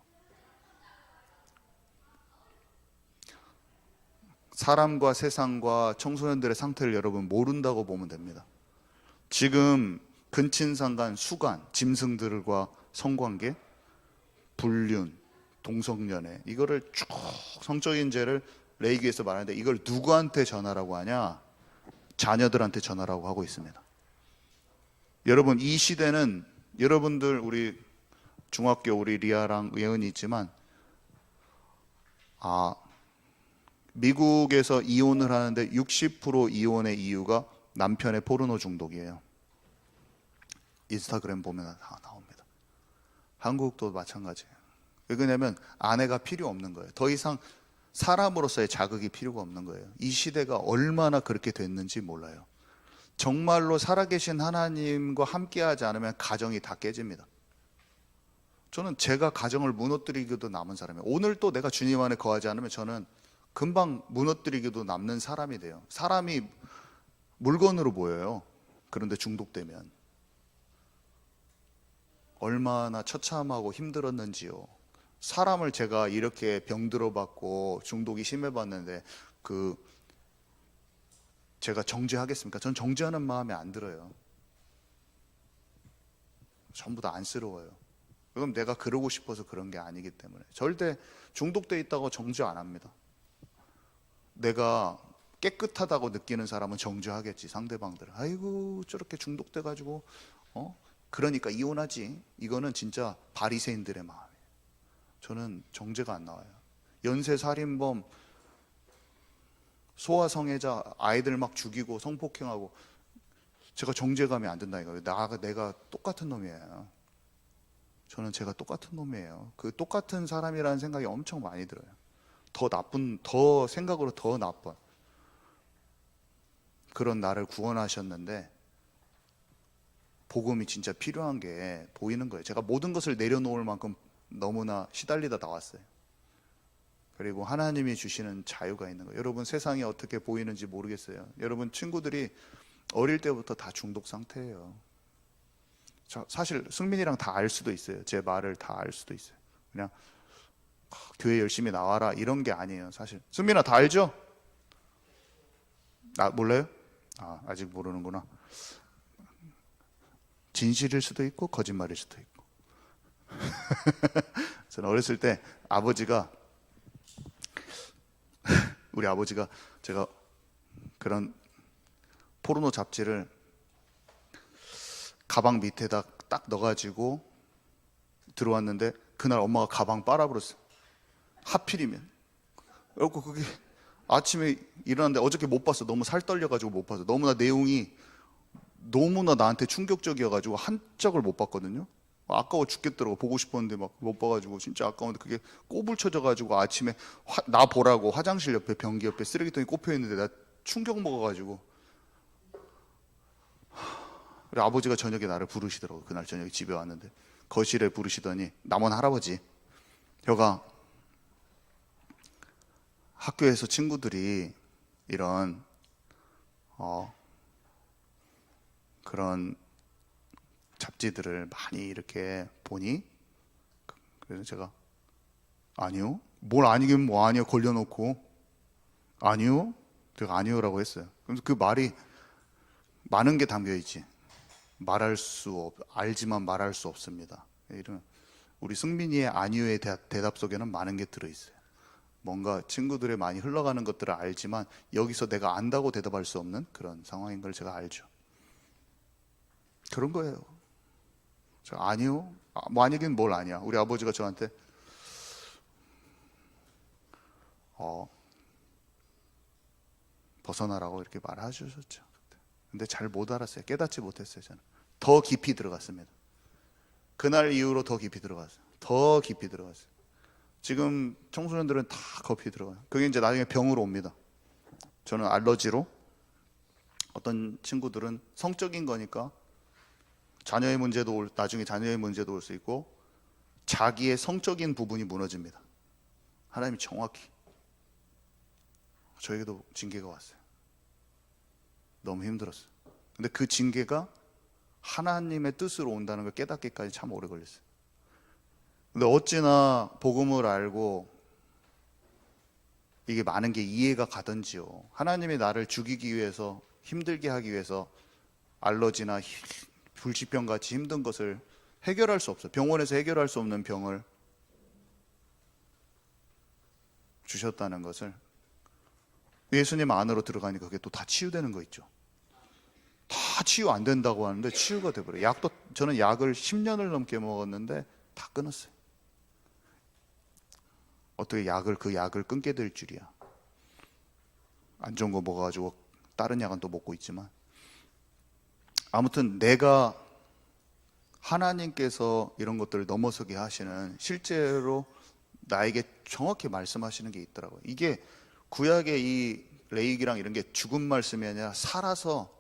사람과 세상과 청소년들의 상태를 여러분 모른다고 보면 됩니다. 지금 근친상간, 수간, 짐승들과 성관계, 불륜, 동성연애, 이거를 쭉 성적인 죄를 레위기에서 말하는데 이걸 누구한테 전하라고 하냐? 자녀들한테 전하라고 하고 있습니다. 여러분, 이 시대는 여러분들 우리 중학교 우리 리아랑 예은이 있지만 미국에서 이혼을 하는데 60% 이혼의 이유가 남편의 포르노 중독이에요. 인스타그램 보면 다 나옵니다. 한국도 마찬가지예요. 왜냐하면 아내가 필요 없는 거예요. 더 이상 사람으로서의 자극이 필요가 없는 거예요. 이 시대가 얼마나 그렇게 됐는지 몰라요. 정말로 살아계신 하나님과 함께하지 않으면 가정이 다 깨집니다. 저는 제가 가정을 무너뜨리기도 남은 사람이에요. 오늘 또 내가 주님 안에 거하지 않으면 저는 금방 무너뜨리기도 남는 사람이 돼요. 사람이 물건으로 보여요. 그런데 중독되면 얼마나 처참하고 힘들었는지요. 사람을 제가 이렇게 병들어 봤고 중독이 심해 봤는데 제가 정죄하겠습니까? 전 정죄하는 마음이 안 들어요. 전부 다 안쓰러워요. 그럼 내가 그러고 싶어서 그런 게 아니기 때문에 절대 중독돼 있다고 정죄 안 합니다. 내가 깨끗하다고 느끼는 사람은 정죄하겠지, 상대방들은. 아이고 저렇게 중독돼 가지고 그러니까 이혼하지. 이거는 진짜 바리새인들의 마음이에요. 저는 정죄가 안 나와요. 연쇄살인범, 소아성애자, 아이들 막 죽이고 성폭행하고 제가 정죄감이 안 든다니까요. 내가 똑같은 놈이에요. 저는 제가 똑같은 놈이에요. 그 똑같은 사람이라는 생각이 엄청 많이 들어요. 더 생각으로 더 나빠. 그런 나를 구원하셨는데 복음이 진짜 필요한 게 보이는 거예요. 제가 모든 것을 내려놓을 만큼 너무나 시달리다 나왔어요. 그리고 하나님이 주시는 자유가 있는 거예요. 여러분 세상이 어떻게 보이는지 모르겠어요. 여러분 친구들이 어릴 때부터 다 중독 상태예요. 사실 승민이랑 다 알 수도 있어요. 제 말을 다 알 수도 있어요. 그냥 교회 열심히 나와라 이런 게 아니에요. 사실 승민아 다 알죠? 몰라요? 아직 모르는구나. 진실일 수도 있고 거짓말일 수도 있고. 저는 어렸을 때 우리 아버지가 제가 그런 포르노 잡지를 가방 밑에다 딱 넣어가지고 들어왔는데 그날 엄마가 가방 빨아버렸어요. 하필이면. 그래갖고 그게 아침에 일어났는데 어저께 못 봤어. 너무 살 떨려가지고 못 봤어. 너무나 내용이 너무나 나한테 충격적이어가지고 한 짝을 못 봤거든요. 아까워 죽겠더라고. 보고 싶었는데 막 못 봐가지고 진짜 아까운데 그게 꼬불 쳐져가지고 아침에 나 보라고 화장실 옆에 변기 옆에 쓰레기통이 꼽혀 있는데 나 충격 먹어가지고 우리 아버지가 저녁에 나를 부르시더라고. 그날 저녁에 집에 왔는데 거실에 부르시더니 남원 할아버지 혀가 학교에서 친구들이 이런 그런 잡지들을 많이 이렇게 보니? 그래서 제가 아니요. 뭘 아니긴 뭐 아니요. 걸려놓고 아니요. 제가 아니요라고 했어요. 그래서 그 말이 많은 게 담겨 있지. 알지만 말할 수 없습니다. 이런 우리 승민이의 아니요의 대답 속에는 많은 게 들어있어요. 뭔가 친구들의 많이 흘러가는 것들을 알지만 여기서 내가 안다고 대답할 수 없는 그런 상황인 걸 제가 알죠. 그런 거예요. 아니요. 뭐 아니긴 뭘 아니야. 우리 아버지가 저한테 벗어나라고 이렇게 말해주셨죠. 근데 잘 못 알았어요. 깨닫지 못했어요. 저는 더 깊이 들어갔습니다. 그날 이후로 더 깊이 들어갔어요. 더 깊이 들어갔어요. 지금 청소년들은 다 깊이 들어가요. 그게 이제 나중에 병으로 옵니다. 저는 알러지로, 어떤 친구들은 성적인 거니까 나중에 자녀의 문제도 올 수 있고 자기의 성적인 부분이 무너집니다. 하나님이 정확히 저에게도 징계가 왔어요. 너무 힘들었어요. 근데 그 징계가 하나님의 뜻으로 온다는 걸 깨닫기까지 참 오래 걸렸어요. 근데 어찌나 복음을 알고 이게 많은 게 이해가 가든지요. 하나님이 나를 죽이기 위해서, 힘들게 하기 위해서 알러지나 불치병 같이 힘든 것을 해결할 수 없어요. 병원에서 해결할 수 없는 병을 주셨다는 것을 예수님 안으로 들어가니까 그게 또 다 치유되는 거 있죠. 다 치유 안 된다고 하는데 치유가 돼버려요. 저는 약을 10년을 넘게 먹었는데 다 끊었어요. 어떻게 그 약을 끊게 될 줄이야. 안 좋은 거 먹어가지고 다른 약은 또 먹고 있지만 아무튼 내가 하나님께서 이런 것들을 넘어서게 하시는, 실제로 나에게 정확히 말씀하시는 게 있더라고요. 이게 구약의 이 레이기랑 이런 게 죽은 말씀이 아니라 살아서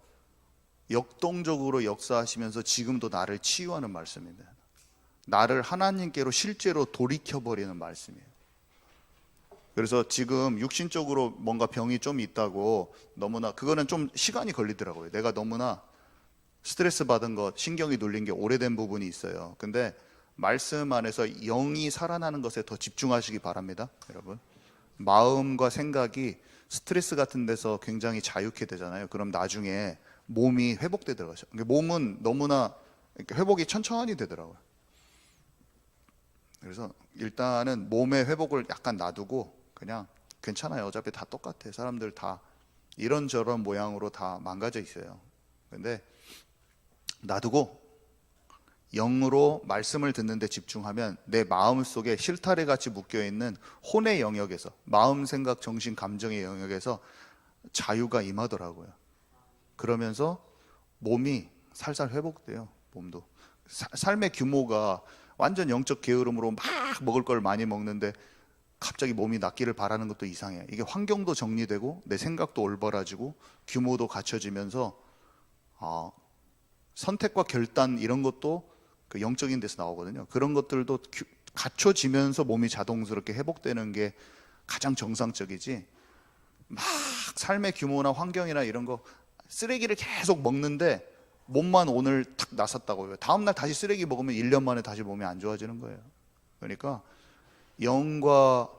역동적으로 역사하시면서 지금도 나를 치유하는 말씀입니다. 나를 하나님께로 실제로 돌이켜버리는 말씀이에요. 그래서 지금 육신적으로 뭔가 병이 좀 있다고 너무나, 그거는 좀 시간이 걸리더라고요. 내가 너무나 스트레스 받은 것, 신경이 눌린 게 오래된 부분이 있어요. 근데 말씀 안에서 영이 살아나는 것에 더 집중하시기 바랍니다. 여러분, 마음과 생각이 스트레스 같은 데서 굉장히 자유케 되잖아요. 그럼 나중에 몸이 회복되더라고요. 몸은 너무나 회복이 천천히 되더라고요. 그래서 일단은 몸의 회복을 약간 놔두고 그냥 괜찮아요. 어차피 다 똑같아. 사람들 다 이런저런 모양으로 다 망가져 있어요. 근데 놔두고 영으로 말씀을 듣는 데 집중하면 내 마음속에 실타래 같이 묶여있는 혼의 영역에서, 마음, 생각, 정신, 감정의 영역에서 자유가 임하더라고요. 그러면서 몸이 살살 회복돼요. 몸도 삶의 규모가 완전 영적 게으름으로 막 먹을 걸 많이 먹는데 갑자기 몸이 낫기를 바라는 것도 이상해. 이게 환경도 정리되고 내 생각도 올바라지고 규모도 갖춰지면서 선택과 결단 이런 것도 그 영적인 데서 나오거든요. 그런 것들도 갖춰지면서 몸이 자동스럽게 회복되는 게 가장 정상적이지, 막 삶의 규모나 환경이나 이런 거 쓰레기를 계속 먹는데 몸만 오늘 탁 나섰다고요. 다음날 다시 쓰레기 먹으면 1년 만에 다시 몸이 안 좋아지는 거예요. 그러니까 영과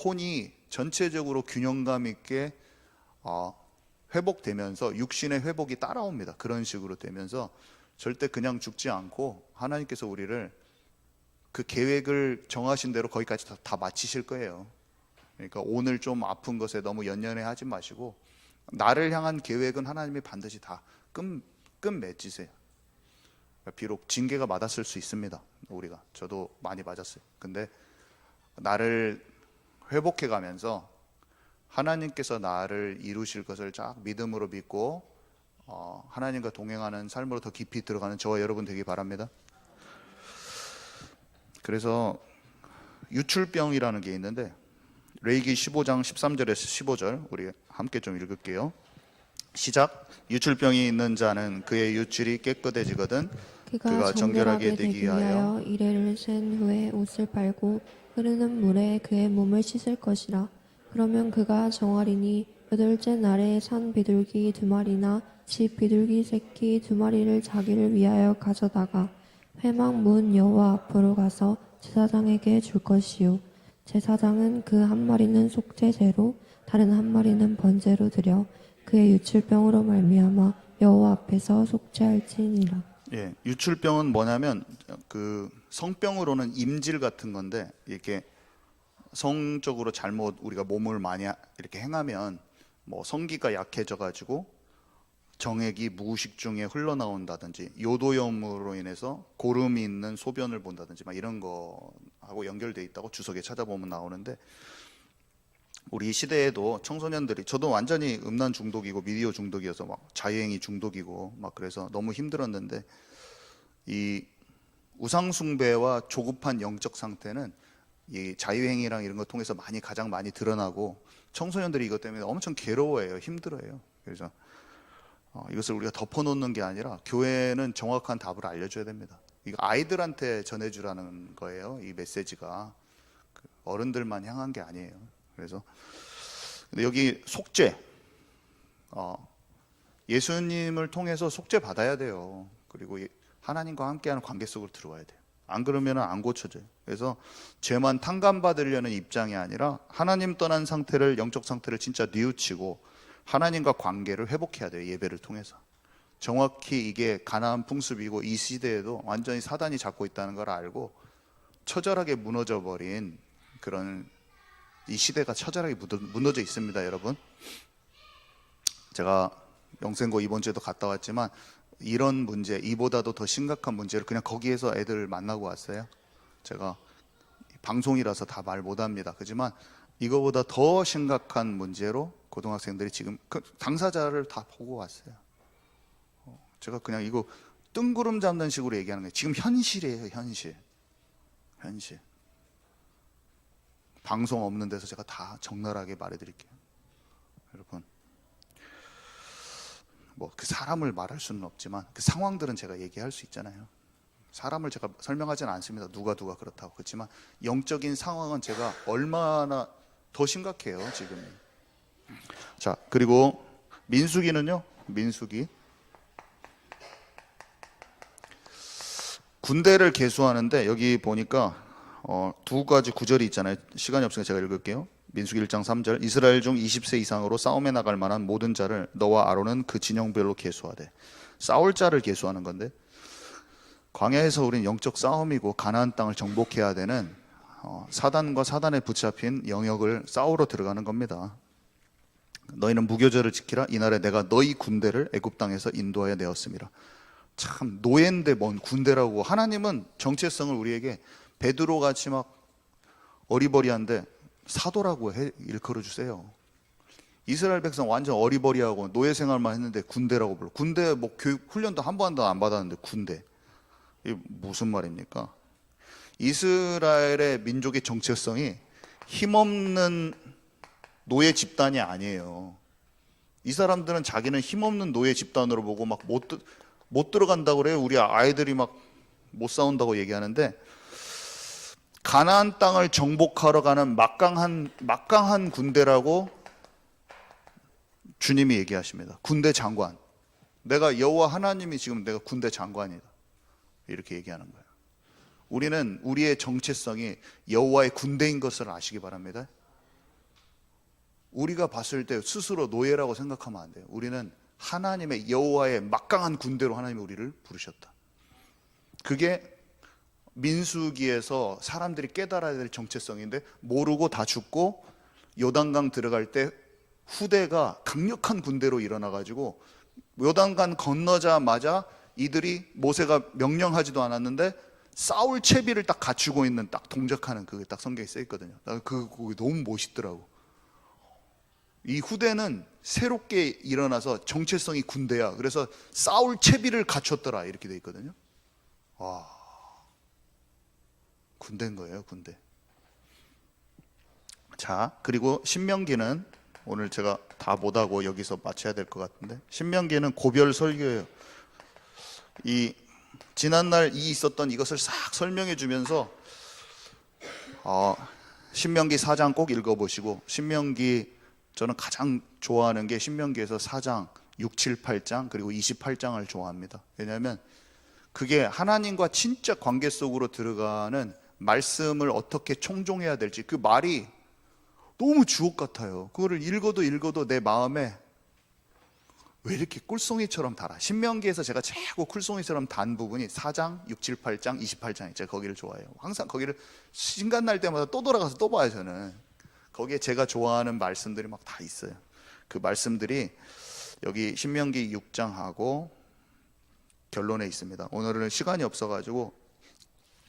혼이 전체적으로 균형감 있게 회복되면서 육신의 회복이 따라옵니다. 그런 식으로 되면서 절대 그냥 죽지 않고 하나님께서 우리를 그 계획을 정하신 대로 거기까지 다 마치실 거예요. 그러니까 오늘 좀 아픈 것에 너무 연연해 하지 마시고 나를 향한 계획은 하나님이 반드시 다 끝맺으세요. 비록 징계가 맞았을 수 있습니다. 우리가 저도 많이 맞았어요. 근데 나를 회복해 가면서 하나님께서 나를 이루실 것을 쫙 믿음으로 믿고 하나님과 동행하는 삶으로 더 깊이 들어가는 저와 여러분 되기 바랍니다. 그래서 유출병이라는 게 있는데 레위기 15장 13절에서 15절 우리 함께 좀 읽을게요. 시작. 유출병이 있는 자는 그의 유출이 깨끗해지거든 그가 정결하게 되기 위하여 이래를 센 후에 옷을 빨고 흐르는 물에 그의 몸을 씻을 것이라. 그러면 그가 정하리니 8째 날에 산 비둘기 2마리나 집 비둘기 새끼 2마리를 자기를 위하여 가져다가 회막 문 여호와 앞으로 가서 제사장에게 줄 것이요 제사장은 그 1마리는 속죄제로 다른 1마리는 번제로 드려 그의 유출병으로 말미암아 여호와 앞에서 속죄할지니라. 예, 유출병은 뭐냐면 그 성병으로는 임질 같은 건데 이렇게 성적으로 잘못 우리가 몸을 많이 이렇게 행하면 뭐 성기가 약해져 가지고 정액이 무의식 중에 흘러나온다든지 요도염으로 인해서 고름이 있는 소변을 본다든지 막 이런 거하고 연결돼 있다고 주석에 찾아보면 나오는데 우리 시대에도 청소년들이 저도 완전히 음란 중독이고 미디어 중독이어서 막 자유행위 중독이고 막 그래서 너무 힘들었는데 이 우상 숭배와 조급한 영적 상태는 이 자유행위랑 이런 거 통해서 가장 많이 드러나고 청소년들이 이것 때문에 엄청 괴로워해요. 힘들어해요. 그래서 이것을 우리가 덮어놓는 게 아니라 교회는 정확한 답을 알려줘야 됩니다. 이거 아이들한테 전해주라는 거예요. 이 메시지가 어른들만 향한 게 아니에요. 그래서 근데 여기 속죄, 예수님을 통해서 속죄 받아야 돼요. 그리고 하나님과 함께하는 관계 속으로 들어와야 돼요. 안 그러면 안 고쳐져요. 그래서 죄만 탕감받으려는 입장이 아니라 하나님 떠난 상태를, 영적 상태를 진짜 뉘우치고 하나님과 관계를 회복해야 돼요. 예배를 통해서. 정확히 이게 가나안 풍습이고 이 시대에도 완전히 사단이 잡고 있다는 걸 알고 처절하게 무너져 버린 그런 이 시대가 처절하게 무너져 있습니다. 여러분, 제가 영생고 이번 주에도 갔다 왔지만 이런 문제, 이보다도 더 심각한 문제를 그냥 거기에서 애들 만나고 왔어요. 제가 방송이라서 다 말 못합니다. 그렇지만 이거보다 더 심각한 문제로 고등학생들이 지금 그 당사자를 다 보고 왔어요. 제가 그냥 이거 뜬구름 잡는 식으로 얘기하는 거예요. 지금 현실이에요. 현실. 방송 없는 데서 제가 다 적나라하게 말해드릴게요. 여러분, 뭐 그 사람을 말할 수는 없지만 그 상황들은 제가 얘기할 수 있잖아요. 사람을 제가 설명하지는 않습니다. 누가 그렇다고. 그렇지만 영적인 상황은 제가 얼마나 더 심각해요 지금. 자, 그리고 민수기는요. 민수기 군대를 계수하는데 여기 보니까 두 가지 구절이 있잖아요. 시간이 없으니까 제가 읽을게요. 민수기 1장 3절. 이스라엘 중 20세 이상으로 싸움에 나갈 만한 모든 자를 너와 아론은 그 진영별로 계수하되. 싸울 자를 계수하는 건데 광야에서 우린 영적 싸움이고 가나안 땅을 정복해야 되는 사단과 사단에 붙잡힌 영역을 싸우러 들어가는 겁니다. 너희는 무교절을 지키라. 이날에 내가 너희 군대를 애굽 땅에서 인도하여 내었습니다. 참 노예인데 뭔 군대라고. 하나님은 정체성을 우리에게 베드로 같이 막 어리버리한데 사도라고 일컬어 주세요. 이스라엘 백성 완전 어리버리하고 노예 생활만 했는데 군대라고 불러. 군대 뭐 교육 훈련도 한 번도 안 받았는데 군대. 이게 무슨 말입니까? 이스라엘의 민족의 정체성이 힘없는 노예 집단이 아니에요. 이 사람들은 자기는 힘없는 노예 집단으로 보고 막 못 들어간다고 그래요. 우리 아이들이 막 못 싸운다고 얘기하는데 가나안 땅을 정복하러 가는 막강한 군대라고 주님이 얘기하십니다. 군대 장관. 내가 여호와 하나님이 지금 내가 군대 장관이다. 이렇게 얘기하는 거예요. 우리는 우리의 정체성이 여호와의 군대인 것을 아시기 바랍니다. 우리가 봤을 때 스스로 노예라고 생각하면 안 돼요. 우리는 하나님의 여호와의 막강한 군대로 하나님이 우리를 부르셨다. 그게 민수기에서 사람들이 깨달아야 될 정체성인데 모르고 다 죽고 요단강 들어갈 때 후대가 강력한 군대로 일어나가지고 요단강 건너자마자 이들이 모세가 명령하지도 않았는데 싸울 채비를 딱 갖추고 있는 딱 동작하는 그게 딱 성경에 써 있거든요. 나 그거 너무 멋있더라고. 이 후대는 새롭게 일어나서 정체성이 군대야. 그래서 싸울 채비를 갖췄더라 이렇게 돼 있거든요. 와, 군대인 거예요, 군대. 자, 그리고 신명기는 오늘 제가 다 못하고 여기서 마쳐야 될 것 같은데, 신명기는 고별 설교예요. 이 지난날 있었던 이것을 싹 설명해 주면서 신명기 4장 꼭 읽어보시고, 신명기 저는 가장 좋아하는 게 신명기에서 4장, 6, 7, 8장 그리고 28장을 좋아합니다. 왜냐하면 그게 하나님과 진짜 관계 속으로 들어가는 말씀을 어떻게 총종해야 될지, 그 말이 너무 주옥 같아요. 그거를 읽어도 내 마음에 왜 이렇게 꿀송이처럼 달아. 신명기에서 제가 최고 꿀송이처럼 단 부분이 4장, 6, 7, 8장, 28장이에요. 제가 거기를 좋아해요. 항상 거기를 시간 날 때마다 또 돌아가서 또 봐요. 저는 거기에 제가 좋아하는 말씀들이 막 다 있어요. 그 말씀들이 여기 신명기 6장하고 결론에 있습니다. 오늘은 시간이 없어가지고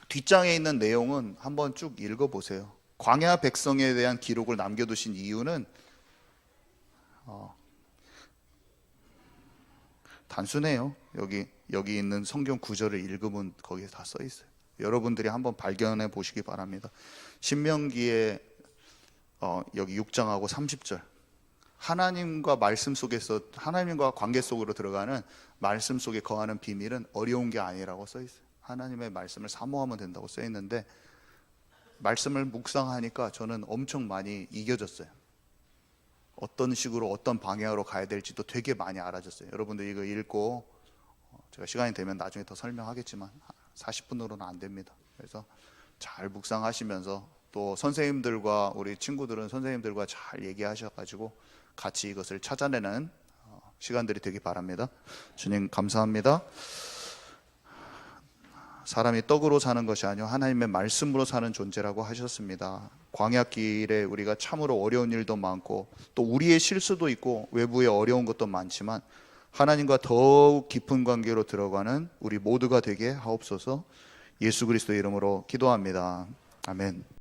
뒷장에 있는 내용은 한번 쭉 읽어보세요. 광야 백성에 대한 기록을 남겨두신 이유는 단순해요. 여기 있는 성경 구절을 읽으면 거기에 다 써 있어요. 여러분들이 한번 발견해 보시기 바랍니다. 신명기에 여기 6장하고 30절, 하나님과 말씀 속에서 하나님과 관계 속으로 들어가는 말씀 속에 거하는 비밀은 어려운 게 아니라고 써 있어요. 하나님의 말씀을 사모하면 된다고 써 있는데, 말씀을 묵상하니까 저는 엄청 많이 이겨졌어요. 어떤 식으로 어떤 방향으로 가야 될지도 되게 많이 알아졌어요. 여러분들 이거 읽고 제가 시간이 되면 나중에 더 설명하겠지만 40분으로는 안 됩니다. 그래서 잘 묵상하시면서 또 선생님들과 우리 친구들은 선생님들과 잘 얘기하셔가지고 같이 이것을 찾아내는 시간들이 되기 바랍니다. 주님 감사합니다. 사람이 떡으로 사는 것이 아니요 하나님의 말씀으로 사는 존재라고 하셨습니다. 광야길에 우리가 참으로 어려운 일도 많고 또 우리의 실수도 있고 외부에 어려운 것도 많지만 하나님과 더욱 깊은 관계로 들어가는 우리 모두가 되게 하옵소서. 예수 그리스도의 이름으로 기도합니다. 아멘.